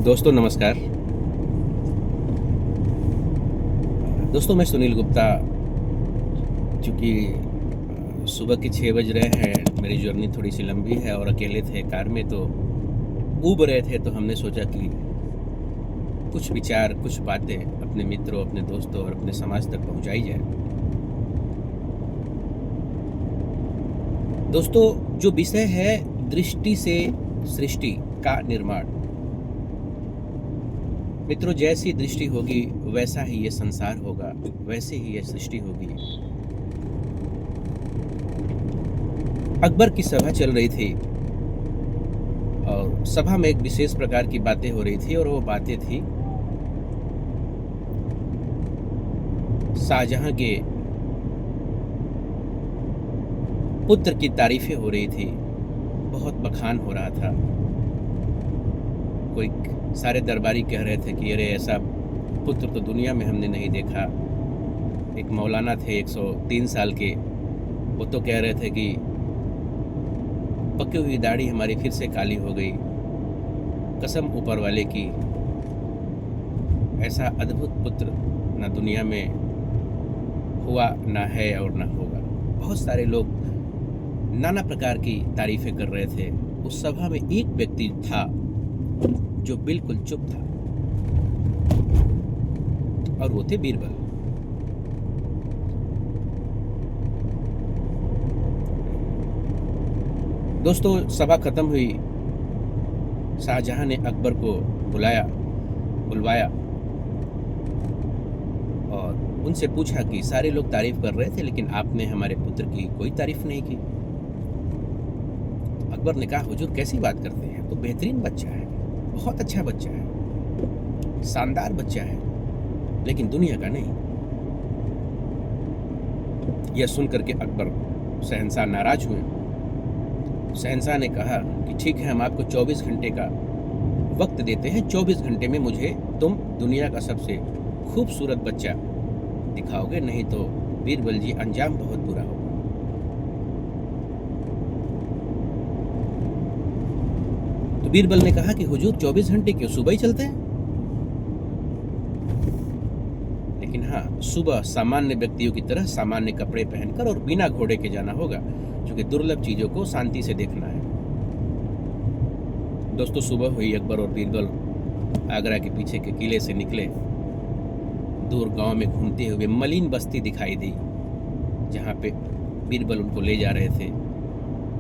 दोस्तों नमस्कार। दोस्तों मैं सुनील गुप्ता। चूँकि सुबह के 6 बज रहे हैं, मेरी जर्नी थोड़ी सी लंबी है और अकेले थे कार में, तो ऊब रहे थे, तो हमने सोचा कि कुछ विचार, कुछ बातें अपने मित्रों, अपने दोस्तों और अपने समाज तक पहुँचाई जाए। दोस्तों, जो विषय है दृष्टि से सृष्टि का निर्माण। मित्रों, जैसी दृष्टि होगी वैसा ही ये संसार होगा, वैसे ही ये सृष्टि होगी। अकबर की सभा चल रही थी और सभा में एक विशेष प्रकार की बातें हो रही थी और वो बातें थी शाहजहां के पुत्र की तारीफें हो रही थी, बहुत बखान हो रहा था। कोई सारे दरबारी कह रहे थे कि अरे ऐसा पुत्र तो दुनिया में हमने नहीं देखा। एक मौलाना थे 103 साल के, वो तो कह रहे थे कि पकी हुई दाढ़ी हमारी फिर से काली हो गई, कसम ऊपर वाले की, ऐसा अद्भुत पुत्र ना दुनिया में हुआ, ना है और ना होगा। बहुत सारे लोग नाना प्रकार की तारीफें कर रहे थे। उस सभा में एक व्यक्ति था जो बिल्कुल चुप था और वो थे बीरबल। दोस्तों, सभा खत्म हुई। शाहजहां ने अकबर को बुलवाया और उनसे पूछा कि सारे लोग तारीफ कर रहे थे लेकिन आपने हमारे पुत्र की कोई तारीफ नहीं की। अकबर ने कहा, हुजूर कैसी बात करते हैं, तो बेहतरीन बच्चा है, बहुत अच्छा बच्चा है, शानदार बच्चा है, लेकिन दुनिया का नहीं। यह सुनकर के अकबर शहंशाह नाराज हुए। शहंशाह ने कहा कि ठीक है, हम आपको 24 घंटे का वक्त देते हैं। 24 घंटे में मुझे तुम दुनिया का सबसे खूबसूरत बच्चा दिखाओगे, नहीं तो बीरबल जी अंजाम बहुत बुरा होगा। तो बीरबल ने कहा कि हुजूर 24 घंटे क्यों, सुबह ही चलते हैं। लेकिन हाँ, सुबह सामान्य व्यक्तियों की तरह सामान्य कपड़े पहनकर और बिना घोड़े के जाना होगा, क्योंकि दुर्लभ चीजों को शांति से देखना है। दोस्तों, सुबह हुई। अकबर और बीरबल आगरा के पीछे के किले से निकले। दूर गांव में घूमते हुए मलिन बस्ती दिखाई दी, जहां पे बीरबल उनको ले जा रहे थे।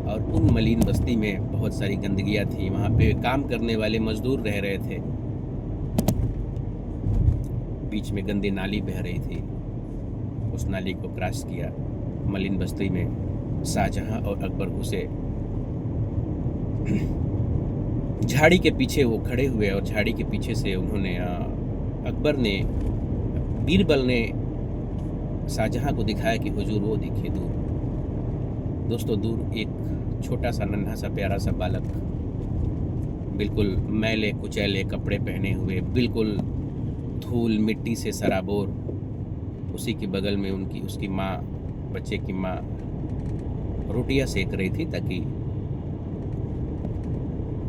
और उन मलिन बस्ती में बहुत सारी गंदगियां थी। वहां पे काम करने वाले मजदूर रह रहे थे। बीच में गंदी नाली बह रही थी। उस नाली को क्रॉस किया। मलिन बस्ती में शाहजहां और अकबर घुसे। झाड़ी के पीछे वो खड़े हुए और झाड़ी के पीछे से उन्होंने बीरबल ने शाहजहां को दिखाया कि हुजूर वो देखिए दूर। दोस्तों, दूर एक छोटा सा नन्हा सा प्यारा सा बालक, बिल्कुल मैले कुचैले कपड़े पहने हुए, बिल्कुल धूल मिट्टी से सराबोर। उसी के बगल में उसकी माँ, बच्चे की माँ रोटियां सेक रही थी ताकि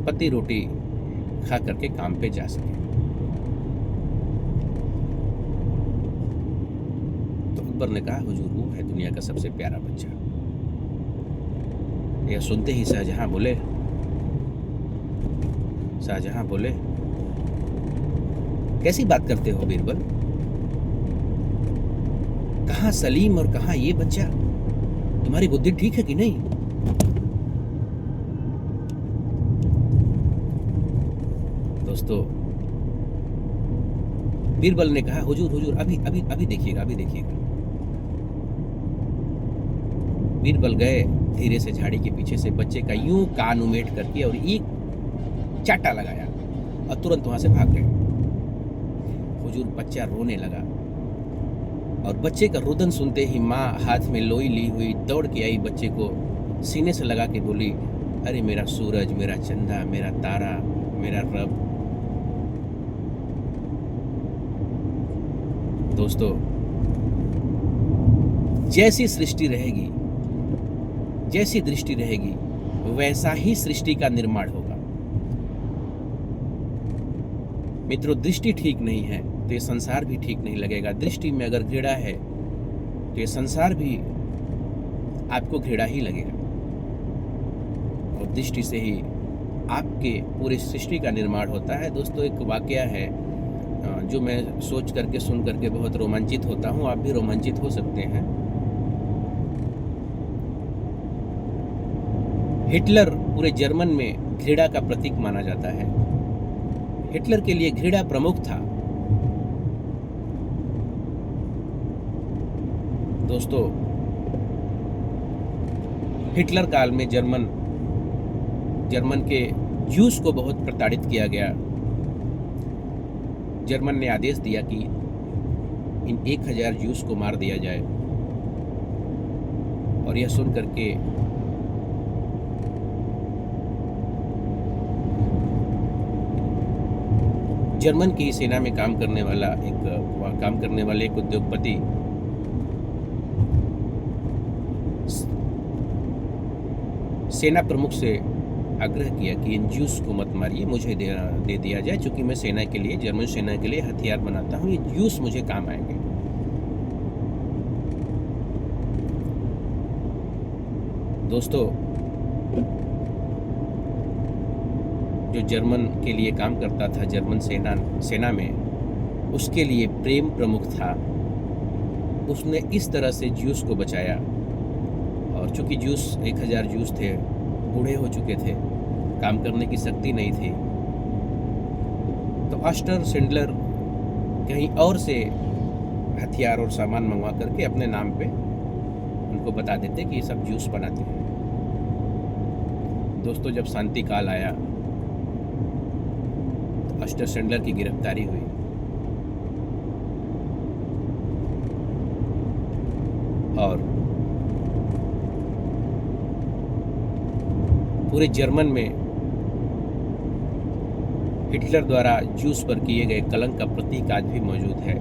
पति रोटी खा करके काम पे जा सके। तो अकबर ने कहा, हुजूर वो है दुनिया का सबसे प्यारा बच्चा। यह सुनते ही शाहजहां बोले, कैसी बात करते हो बीरबल, कहाँ सलीम और कहाँ ये बच्चा, तुम्हारी बुद्धि ठीक है कि नहीं? दोस्तों, बीरबल ने कहा, हुजूर अभी देखिएगा। बीरबल गए, धीरे से झाड़ी के पीछे से बच्चे का यूं कान उमेट करके और एक चाटा लगाया और तुरंत वहां से भाग गए। हुजूर, बच्चा रोने लगा और बच्चे का रुदन सुनते ही माँ हाथ में लोई ली हुई दौड़ के आई, बच्चे को सीने से लगा के बोली, अरे मेरा सूरज, मेरा चंदा, मेरा तारा, मेरा रब। दोस्तों, जैसी सृष्टि रहेगी, जैसी दृष्टि रहेगी, वैसा ही सृष्टि का निर्माण होगा। मित्रों, दृष्टि ठीक नहीं है तो ये संसार भी ठीक नहीं लगेगा। दृष्टि में अगर घृणा है तो ये संसार भी आपको घृणा ही लगेगा। और दृष्टि से ही आपके पूरी सृष्टि का निर्माण होता है। दोस्तों, एक वाकया है जो मैं सोच करके सुन करके बहुत रोमांचित होता हूँ, आप भी रोमांचित हो सकते हैं। हिटलर पूरे जर्मन में घृणा का प्रतीक माना जाता है। हिटलर के लिए घृणा प्रमुख था। दोस्तों, हिटलर काल में जर्मन के ज्यूस को बहुत प्रताड़ित किया गया। जर्मन ने आदेश दिया कि इन 1000 ज्यूस को मार दिया जाए। और यह सुन करके जर्मन की सेना में काम करने वाले एक उद्योगपति सेना प्रमुख से आग्रह किया कि इन ज्यूस को मत मारिए, मुझे दे दिया जाए, क्योंकि मैं सेना के लिए, जर्मन सेना के लिए हथियार बनाता हूँ, ये ज्यूस मुझे काम आएंगे। दोस्तों, जो जर्मन के लिए काम करता था, जर्मन सेना में, उसके लिए प्रेम प्रमुख था। उसने इस तरह से ज्यूस को बचाया। और चूंकि 1000 ज्यूस थे, बूढ़े हो चुके थे, काम करने की शक्ति नहीं थी, तो ऑस्टर शिंडलर कहीं और से हथियार और सामान मंगवा करके अपने नाम पे उनको बता देते कि ये सब ज्यूस बनाते हैं। दोस्तों, जब शांति काल आया तो ऑस्टर शिंडलर की गिरफ्तारी हुई। और पूरे जर्मन में हिटलर द्वारा ज्यूस पर किए गए कलंक का प्रतीक आज भी मौजूद है,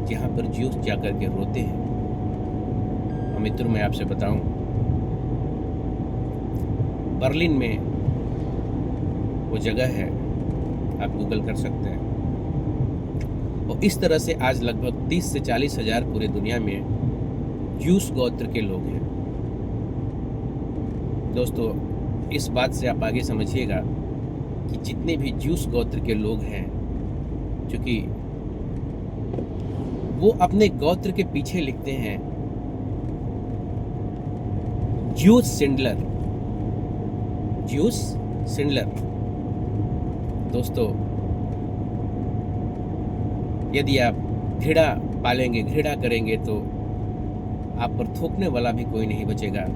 जहां पर ज्यूस जाकर के रोते हैं। और मित्रों, मैं आपसे बताऊं, बर्लिन में वो जगह है, आप गूगल कर सकते हैं। और इस तरह से आज लगभग 30 से 40 हजार पूरे दुनिया में ज्यूस गोत्र के लोग हैं। दोस्तों, इस बात से आप आगे समझिएगा कि जितने भी ज्यूस गोत्र के लोग हैं, क्योंकि वो अपने गोत्र के पीछे लिखते हैं ज्यूस सिंडलर। दोस्तों, यदि आप घृणा पालेंगे, घृणा करेंगे, तो आप पर थूकने वाला भी कोई नहीं बचेगा।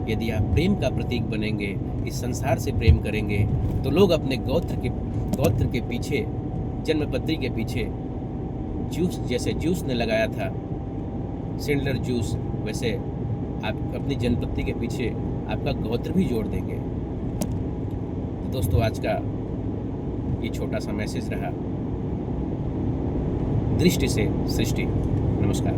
यदि आप प्रेम का प्रतीक बनेंगे, इस संसार से प्रेम करेंगे, तो लोग अपने गोत्र के पीछे, जन्मपत्री के पीछे जूस, जैसे जूस ने लगाया था शिंडलर जूस, वैसे आप अपनी जन्मपत्री के पीछे आपका गोत्र भी जोड़ देंगे। तो दोस्तों, आज का ये छोटा सा मैसेज रहा, दृष्टि से सृष्टि। नमस्कार।